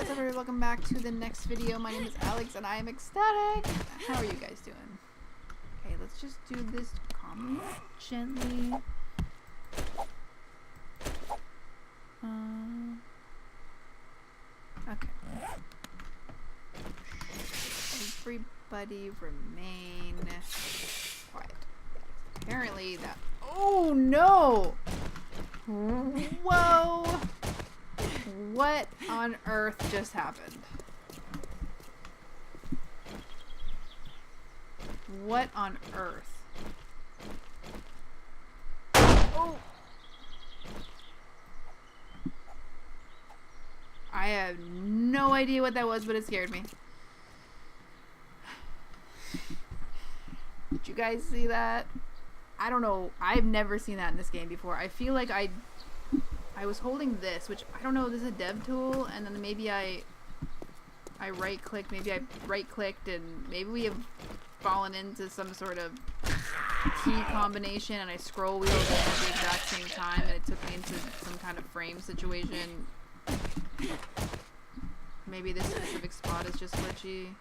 what's up everybody? Welcome back to the next video. My name is Alex and I am ecstatic. How are you guys doing? Okay, let's just do this calmly, gently. Okay. Everybody remain quiet. Apparently that... Oh no! Whoa! What on earth just happened? What on earth? Oh! I have no idea what that was, but it scared me. Did you guys see that? I don't know. I've never seen that in this game before. I feel like I was holding this, which I don't know, this is a dev tool, and then maybe I right clicked, maybe I right clicked, and maybe we have fallen into some sort of key combination, and I scroll wheeled in at the exact same time, and it took me into some kind of frame situation. Maybe this specific spot is just glitchy.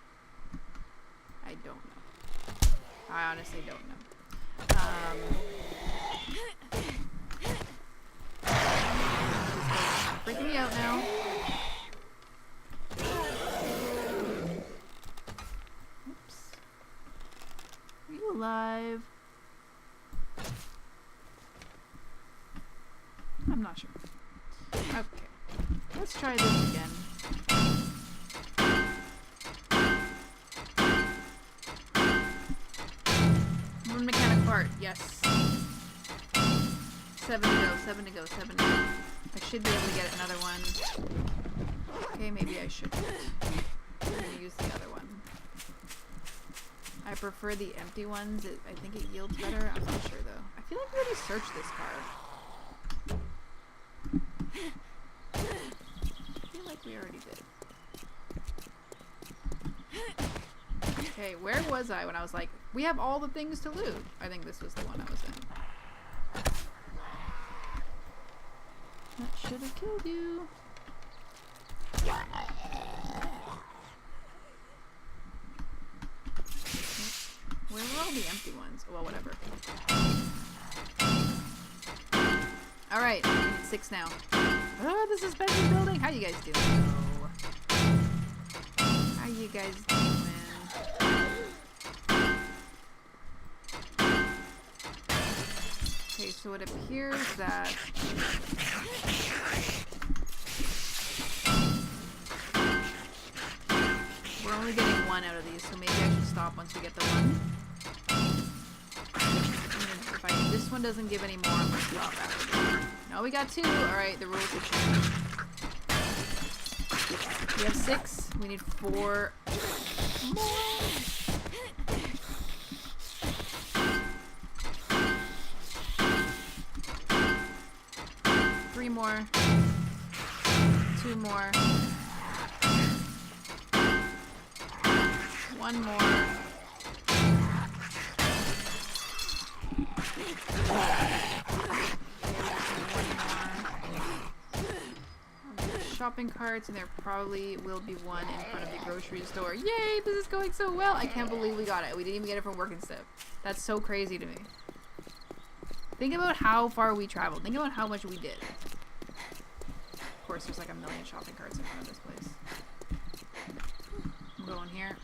I don't know. I honestly don't know. Freaking me out now. Oops. Are you alive? I'm not sure. Okay. Let's try this again. One mechanic part, yes. 7 to go, 7 to go, 7 to go. I should be able to get another one. Okay, maybe I shouldn't. I'm gonna use the other one. I prefer the empty ones. I think it yields better. I'm not sure though. I feel like we already searched this car. I feel like we already did. Okay, where was I when I was like, we have all the things to loot? I think this was the one I was in. That should have killed you. Where were all the empty ones? Well, whatever. Alright, we need 6 now. Oh, the suspension building! How you guys doing? How you guys doing? Okay, so it appears that we're only getting 1 out of these, so maybe I should stop once we get the 1. If this one doesn't give any more, I'm gonna stop after this. No, we got 2. Alright, the rules have changed. We have 6. We need 4 more. 3 more. 2 more. 1 more. Shopping carts, and there probably will be one in front of the grocery store. Yay, this is going so well. I can't believe we got it. We didn't even get it from work and stuff. That's so crazy to me. Think about how far we traveled. Think about how much we did. Of course, there's like a million shopping carts in front of this place. I'm going here.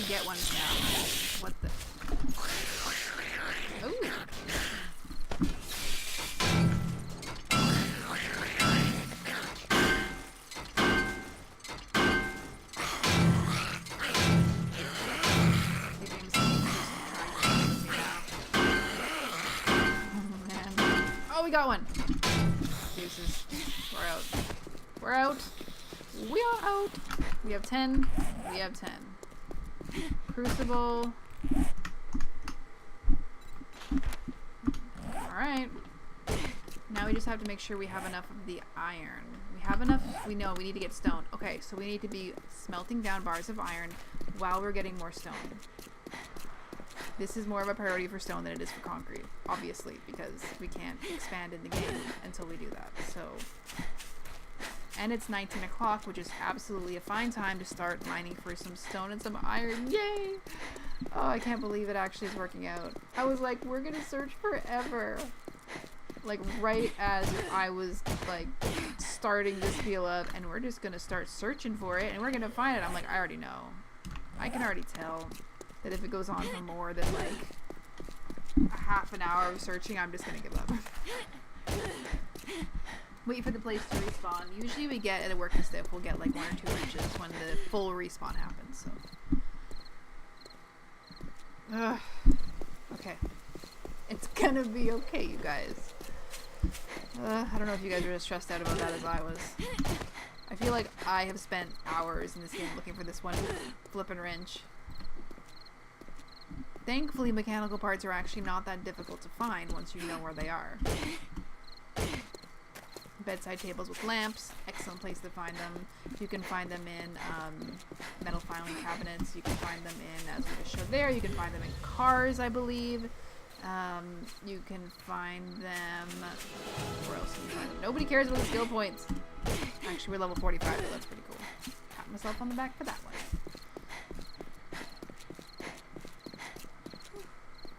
Get one now. What the? Ooh. Oh, we got one. Deuces. We're out. We're out. We are out. We have 10. We have 10. Crucible. Alright. Alright. Now we just have to make sure we have enough of the iron. We have enough. We know we need to get stone. Okay, so we need to be smelting down bars of iron while we're getting more stone. This is more of a priority for stone than it is for concrete, obviously, because we can't expand in the game until we do that. So, and it's 19 o'clock, which is absolutely a fine time to start mining for some stone and some iron. Yay! Oh, I can't believe it actually is working out. I was like, we're gonna search forever. Like, right as I was, like, starting this deal up, and we're just gonna start searching for it, and we're gonna find it. I'm like, I already know. I can already tell that if it goes on for more than, like, a half an hour of searching, I'm just gonna give up. Wait for the place to respawn. Usually we get, at a working stiff, we'll get, like, 1 or 2 inches when the full respawn happens, so. Ugh. Okay. It's gonna be okay, you guys. I don't know if you guys are as stressed out about that as I was. I feel like I have spent hours in this game looking for this one flippin' wrench. Thankfully, mechanical parts are actually not that difficult to find once you know where they are. Bedside tables with lamps, excellent place to find them. You can find them in metal filing cabinets. You can find them in, as we just showed there, you can find them in cars, I believe. You can find them... Where else can you find them? Nobody cares about the skill points. Actually, we're level 45, so that's pretty cool. Pat myself on the back for that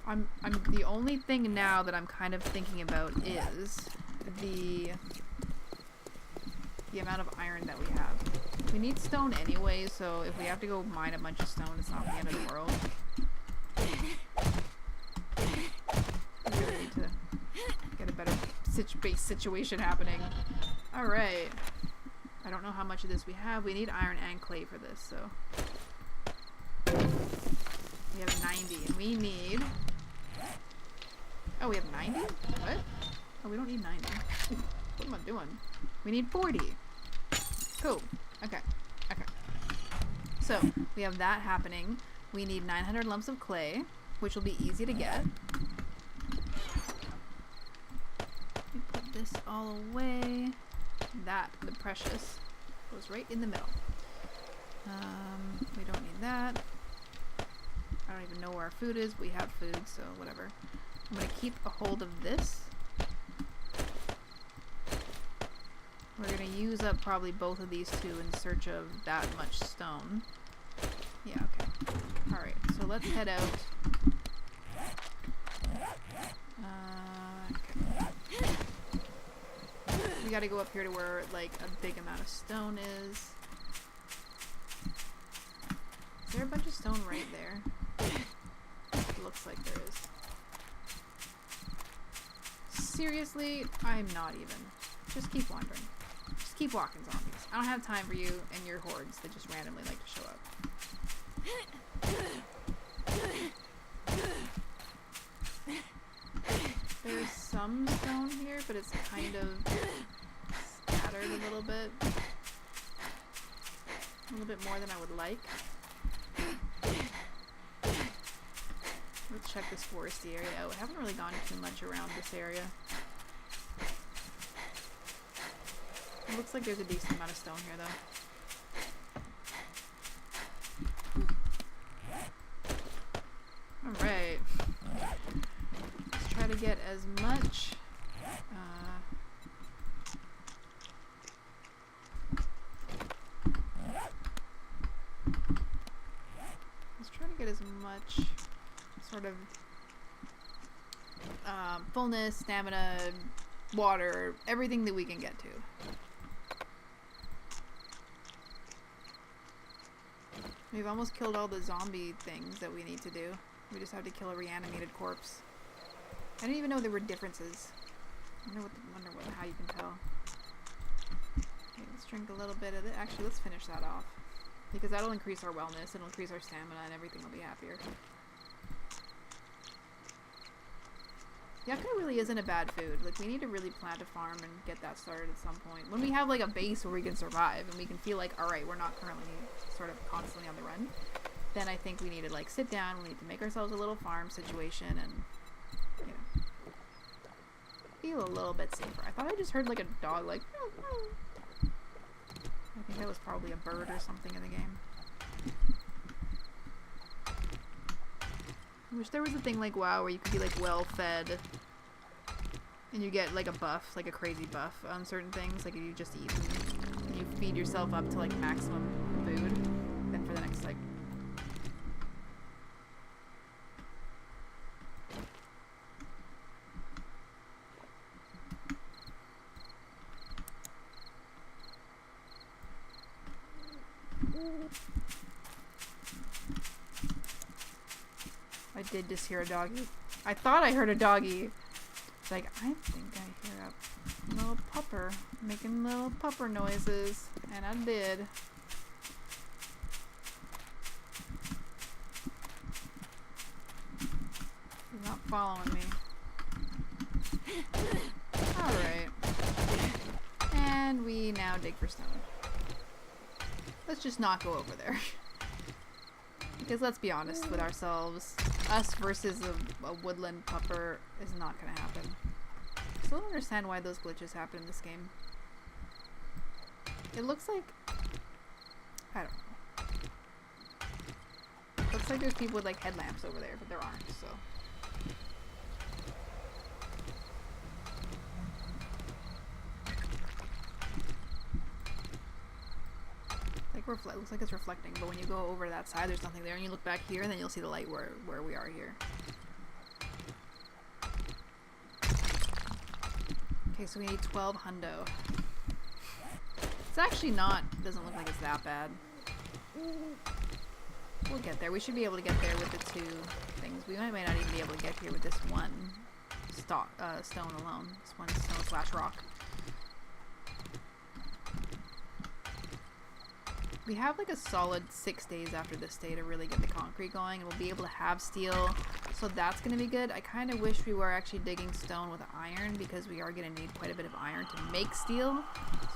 one. I'm the only thing now that I'm kind of thinking about is the amount of iron that we have. We need stone anyway, so if we have to go mine a bunch of stone, it's not the end of the world. We really need to get a better base situation happening. Alright. I don't know how much of this we have. We need iron and clay for this, so. We have 90, and we need... Oh, we have 90? What? Oh, we don't need 90. What am I doing? We need 40. Cool. Okay. Okay. So, we have that happening. We need 900 lumps of clay, which will be easy to get. We put this all away. That, the precious, goes right in the middle. We don't need that. I don't even know where our food is. We have food, so whatever. I'm going to keep a hold of this. We're going to use up probably both of these two in search of that much stone. Yeah, okay. Alright, so let's head out. Okay. We gotta go up here to where, like, a big amount of stone is. Is there a bunch of stone right there? It looks like there is. Seriously, I'm not even. Just keep wandering. Just keep walking, zombies. I don't have time for you and your hordes that just randomly like to show up. There's some stone here, but it's kind of scattered a little bit. A little bit more than I would like. Let's check this foresty area out. I haven't really gone too much around this area. It looks like there's a decent amount of stone here, though. Alright. Let's try to get as much... let's try to get as much sort of fullness, stamina, water, everything that we can get to. We've almost killed all the zombie things that we need to do. We just have to kill a reanimated corpse. I didn't even know there were differences. I wonder how you can tell. Okay, let's drink a little bit of it. Actually, let's finish that off. Because that'll increase our wellness, it'll increase our stamina, and everything will be happier. Yucca really isn't a bad food. Like, we need to really plant a farm and get that started at some point. When we have, like, a base where we can survive and we can feel like, alright, we're not currently sort of constantly on the run, then I think we need to, like, sit down, we need to make ourselves a little farm situation and, you know. feel a little bit safer. I thought I just heard like a dog like... I think that was probably a bird or something in the game. I wish there was a thing like WoW where you could be like well fed and you get like a buff, like a crazy buff on certain things. Like if you just eat and you feed yourself up to like maximum food, then for the next like... I did just hear a doggy. I thought I heard a doggy. It's like, I think I hear a little pupper making little pupper noises. And I did. He's not following me. Alright. And we now dig for stone. Let's just not go over there. Because let's be honest with ourselves, us versus a woodland pupper is not going to happen. I still don't understand why those glitches happen in this game. It looks like... I don't know. Looks like there's people with like headlamps over there, but there aren't, so... Looks like it's reflecting, but when you go over that side there's nothing there, and you look back here and then you'll see the light where we are here. Okay, so we need 12 hundo. It's actually not, doesn't look like it's that bad. We'll get there. We should be able to get there with the two things. We might not even be able to get here with this one stone alone. This one stone / rock. We have like a solid 6 days after this day to really get the concrete going, and we'll be able to have steel, so that's going to be good. I kind of wish we were actually digging stone with iron, because we are going to need quite a bit of iron to make steel.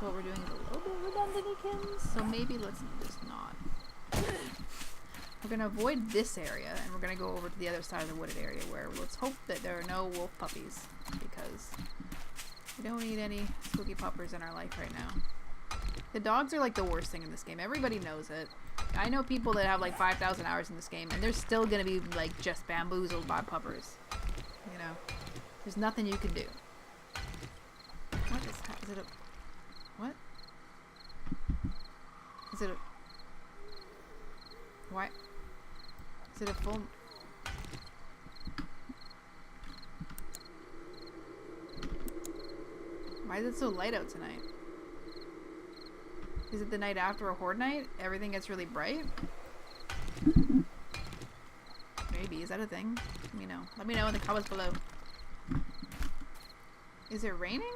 So what we're doing is a little bit redundant, so maybe let's just not. We're going to avoid this area, and we're going to go over to the other side of the wooded area, where let's hope that there are no wolf puppies, because we don't need any spooky puppers in our life right now. The dogs are like the worst thing in this game. Everybody knows it. I know people that have like 5,000 hours in this game, and they're still gonna be like just bamboozled by puppers. You know, there's nothing you can do. What is it? What? Is it a? Why? Is it a full? Why is it so light out tonight? Is it the night after a horde night? Everything gets really bright? Maybe. Is that a thing? Let me know. Let me know in the comments below. Is it raining?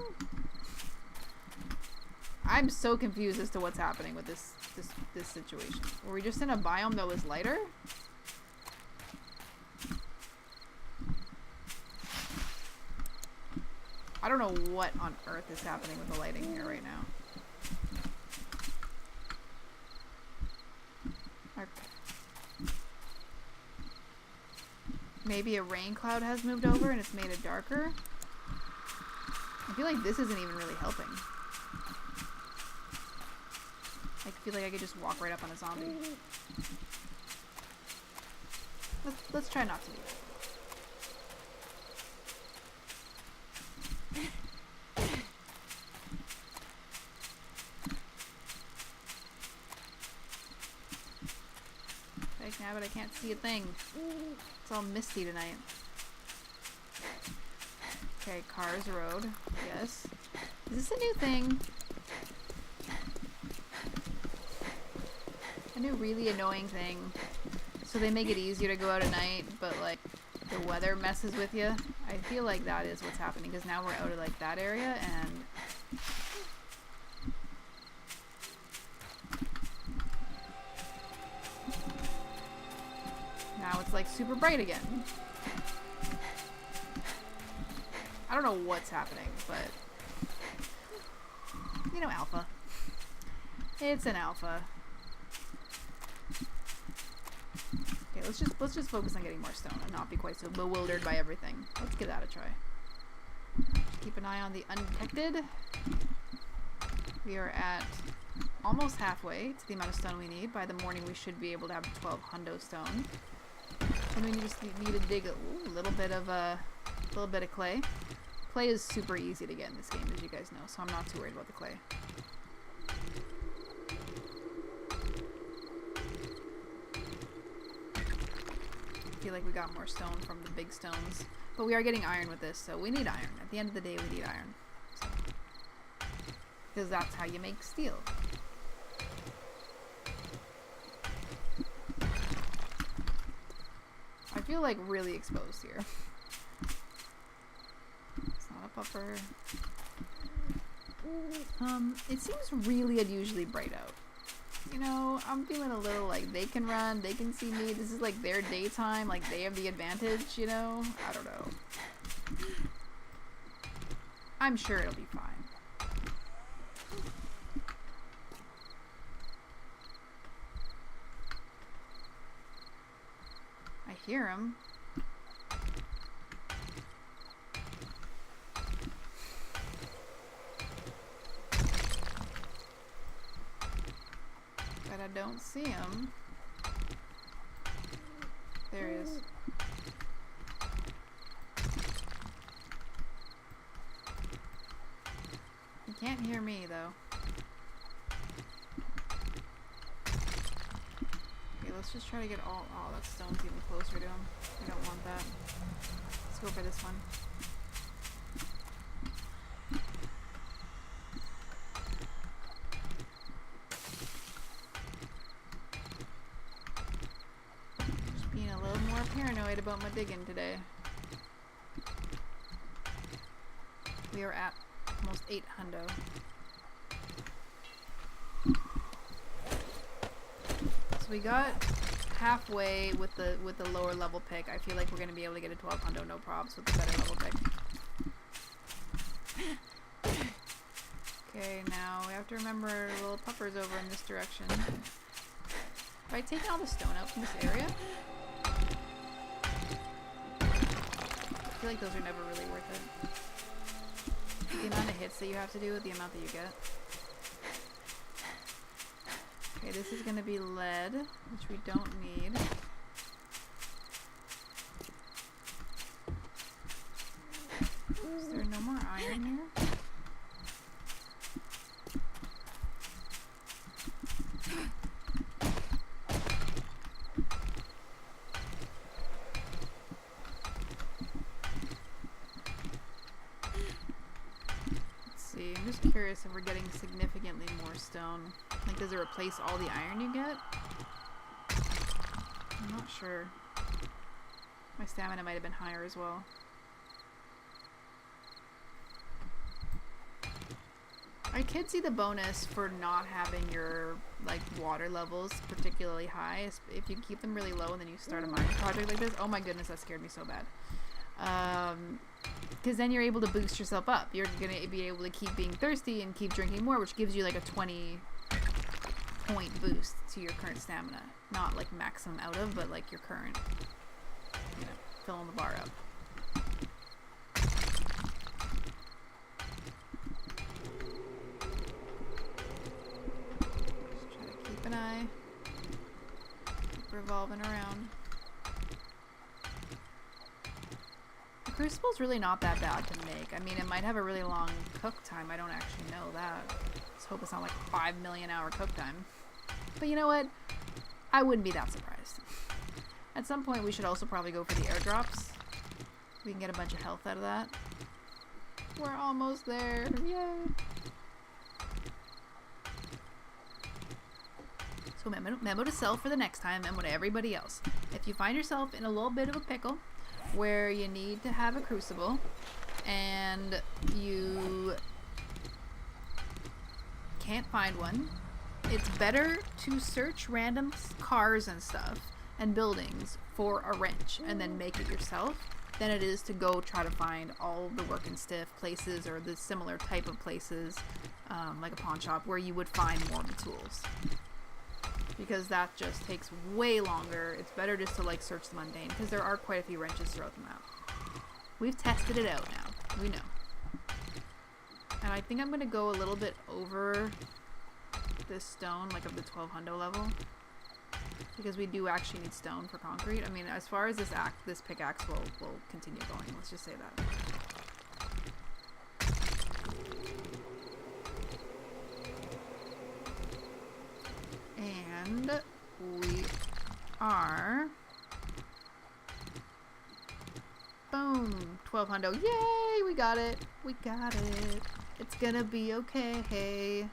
I'm so confused as to what's happening with this situation. Were we just in a biome that was lighter? I don't know what on earth is happening with the lighting here right now. Maybe a rain cloud has moved over and it's made it darker. I feel like this isn't even really helping. I feel like I could just walk right up on a zombie. Let's try not to do that. Like now, but I can't see a thing. It's all misty tonight. Okay, Cars Road. Yes. Is this a new thing? A new really annoying thing. So they make it easier to go out at night, but like the weather messes with you. I feel like that is what's happening, because now we're out of like that area, and now it's like super bright again. I don't know what's happening, but you know, alpha. It's an alpha. Okay, let's just focus on getting more stone and not be quite so bewildered by everything. Let's give that a try. Just keep an eye on the undetected. We are at almost halfway to the amount of stone we need. By the morning we should be able to have 12 hundo stone. And we just need to dig a little bit of clay. Clay is super easy to get in this game, as you guys know, so I'm not too worried about the clay. I feel like we got more stone from the big stones. But we are getting iron with this, so we need iron. At the end of the day, we need iron. So, because that's how you make steel. I feel like really exposed here. It's not a puffer. It seems really unusually bright out. You know, I'm feeling a little like they can run, they can see me. This is like their daytime, like they have the advantage, you know? I don't know. I'm sure it'll be fine. I hear him. But I don't see him. There he is. He can't hear me though. Okay, let's just try to get all... Oh, that stone's even closer to him. I don't want that. Let's go for this one. Just being a little more paranoid about my digging today. We are at almost 8 hundo. So we got halfway with the lower level pick. I feel like we're gonna be able to get a 12 hundo no probs with the better level pick. Okay, now we have to remember little puppers over in this direction. Have I taken all the stone out from this area? I feel like those are never really worth it. The amount of hits that you have to do with the amount that you get. Okay, this is gonna be lead, which we don't need. Is there no more iron here? I'm just curious if we're getting significantly more stone. Like, does it replace all the iron you get? I'm not sure. My stamina might have been higher as well. I could see the bonus for not having your, like, water levels particularly high. If you keep them really low and then you start a mining project like this. Oh my goodness, that scared me so bad. Because then you're able to boost yourself up. You're going to be able to keep being thirsty and keep drinking more, which gives you like a 20 point boost to your current stamina. Not like maximum out of, but like your current, you know, filling the bar up. Just try to keep an eye. Keep revolving around. Crucible's really not that bad to make. I mean, it might have a really long cook time. I don't actually know that. Let's hope it's not like a 5 million hour cook time. But you know what? I wouldn't be that surprised. At some point, we should also probably go for the airdrops. We can get a bunch of health out of that. We're almost there. Yay! So memo to self for the next time, memo to everybody else. If you find yourself in a little bit of a pickle, where you need to have a crucible and you can't find one, it's better to search random cars and stuff and buildings for a wrench and then make it yourself than it is to go try to find all the work and stiff places or the similar type of places, like a pawn shop, where you would find more of the tools. Because that just takes way longer. It's better just to like search the mundane, because there are quite a few wrenches throughout the map. We've tested it out now. We know. I think I'm gonna go a little bit over this stone, like of the 1200 level, because we do actually need stone for concrete. I mean, as far as this pickaxe will continue going. Let's just say that. And we are, boom, 1200. Yay, we got it. We got it. It's gonna be okay.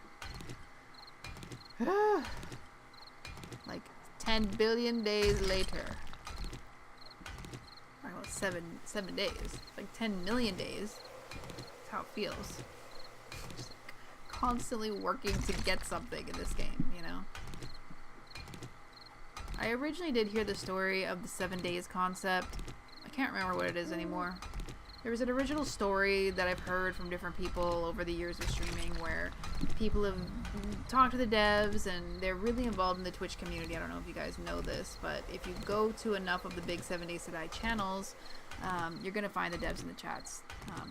Like 10 billion days later. I don't know, seven days. Like 10 million days. That's how it feels. Just like constantly working to get something in this game, you know? I originally did hear the story of the 7 days concept. I can't remember what it is anymore. There was an original story that I've heard from different people over the years of streaming where people have talked to the devs and they're really involved in the Twitch community. I don't know if you guys know this, but if you go to enough of the big 7 Days to Die channels, you're going to find the devs in the chats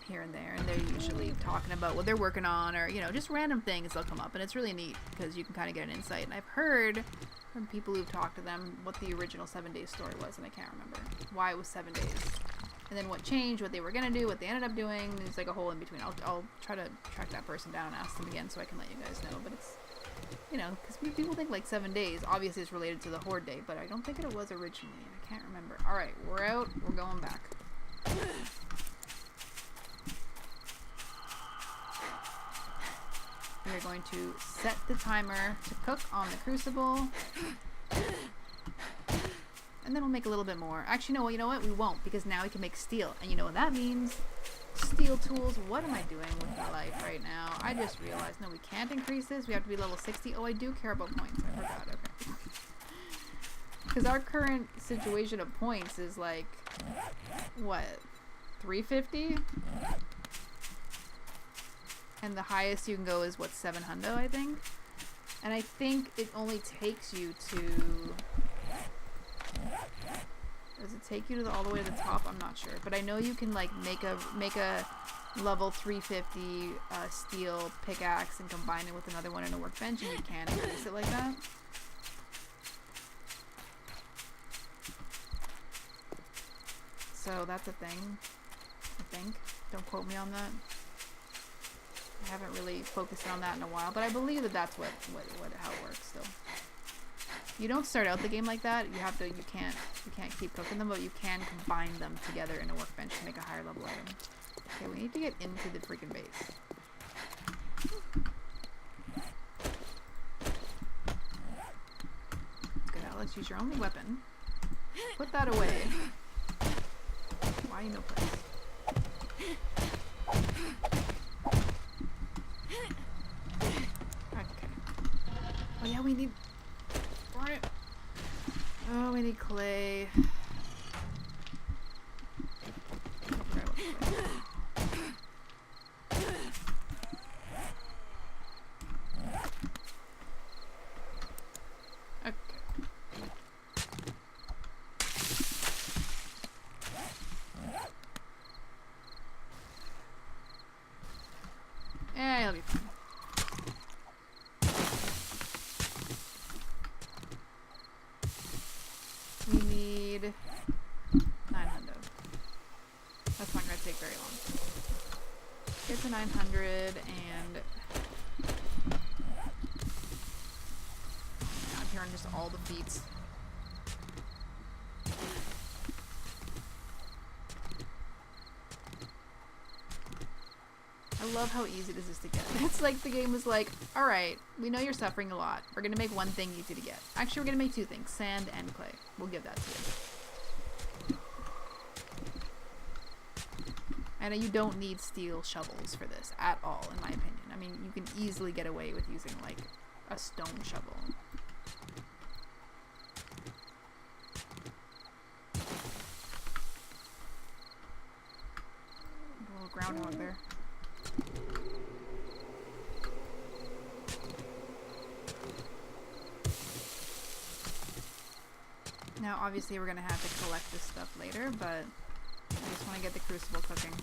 here and there, and they're usually talking about what they're working on, or, you know, just random things they'll come up, and it's really neat because you can kind of get an insight. And I've heard from people who've talked to them what the original 7 Days story was, and I can't remember why it was 7 days. And then what changed, what they were going to do, what they ended up doing. It's like a whole in between. I'll try to track that person down and ask them again so I can let you guys know. But it's, you know, because people think like 7 days. Obviously it's related to the Horde Day, but I don't think it was originally. I can't remember. Alright, we're out. We're going back. We're going to set the timer to cook on the crucible. And then we'll make a little bit more. Actually, no, you know what? We won't, because now we can make steel. And you know what that means? Steel tools. What am I doing with my life right now? I just realized, no, we can't increase this. We have to be level 60. Oh, I do care about points. I forgot. Okay. Because our current situation of points is like, what? 350? And the highest you can go is, what, 700, I think? And I think it only takes you to... Does it take you to all the way to the top? I'm not sure, but I know you can like make a level 350 steel pickaxe and combine it with another one in a workbench, and you can increase it like that. So that's a thing, I think. Don't quote me on that. I haven't really focused on that in a while, but I believe that that's how it works still. You don't start out the game like that. You can't keep cooking them, but you can combine them together in a workbench to make a higher level item. Okay, we need to get into the freaking base. Good, Alex. Use your only weapon. Put that away. Why no place? Okay. Oh yeah, we need... Oh, we need clay. Okay. Yeah, he'll be fine. We need 900. That's not going to take very long. Get to 900 and... I'm hearing just all the feats. I love how easy this is to get. It's like the game is like, alright, we know you're suffering a lot. We're going to make one thing easy to get. Actually, we're going to make two things. Sand and clay. We'll give that to you. And you don't need steel shovels for this at all, in my opinion. I mean, you can easily get away with using, like, a stone shovel. A little groundhog there. Now, obviously, we're going to have to collect this stuff later, but I just want to get the crucible cooking.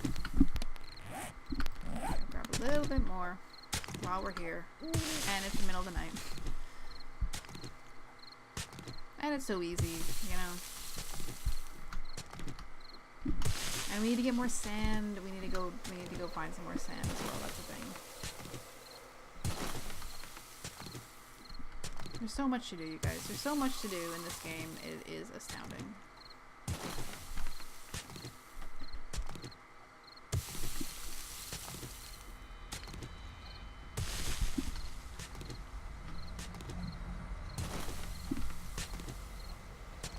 I'll grab a a little bit more while we're here. And it's the middle of the night. And it's so easy, you know. And we need to get more sand. We need to go find some more sand as well. That's the thing. There's so much to do, you guys. There's so much to do in this game. It is astounding.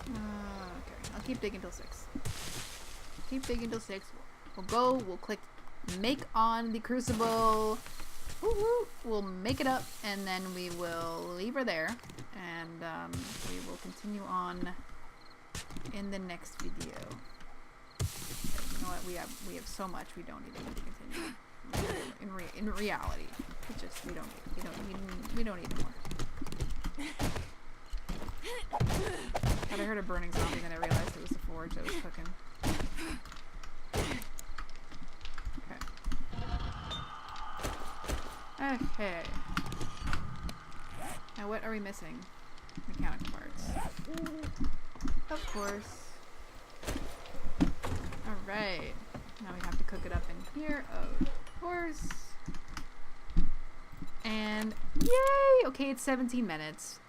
Okay, I'll keep digging till 6. Keep digging till 6. We'll click make on the crucible. Woo-hoo. We'll make it up, and then we will leave her there, and we will continue on in the next video. You know what? We have so much we don't even need to continue. In reality, we don't need more. But I heard a burning zombie, and then I realized it was the forge that was cooking. Okay. Now what are we missing? Mechanical parts. Of course. Alright. Now we have to cook it up in here. Of course. And yay! Okay, it's 17 minutes.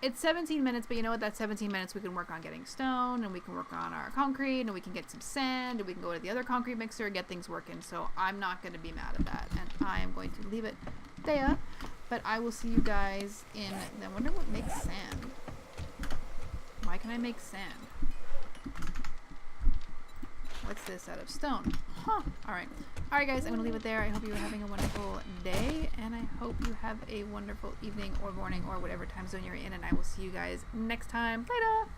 It's 17 minutes, but you know what? That's 17 minutes we can work on getting stone, and we can work on our concrete, and we can get some sand, and we can go to the other concrete mixer and get things working. So I'm not going to be mad at that, and I am going to leave it there. But I will see you guys in... I wonder what makes sand. Why can I make sand? What's this out of stone? Huh. Alright. Alright guys, I'm going to leave it there. I hope you're having a wonderful day, and I hope you have a wonderful evening or morning or whatever time zone you're in, and I will see you guys next time. Later!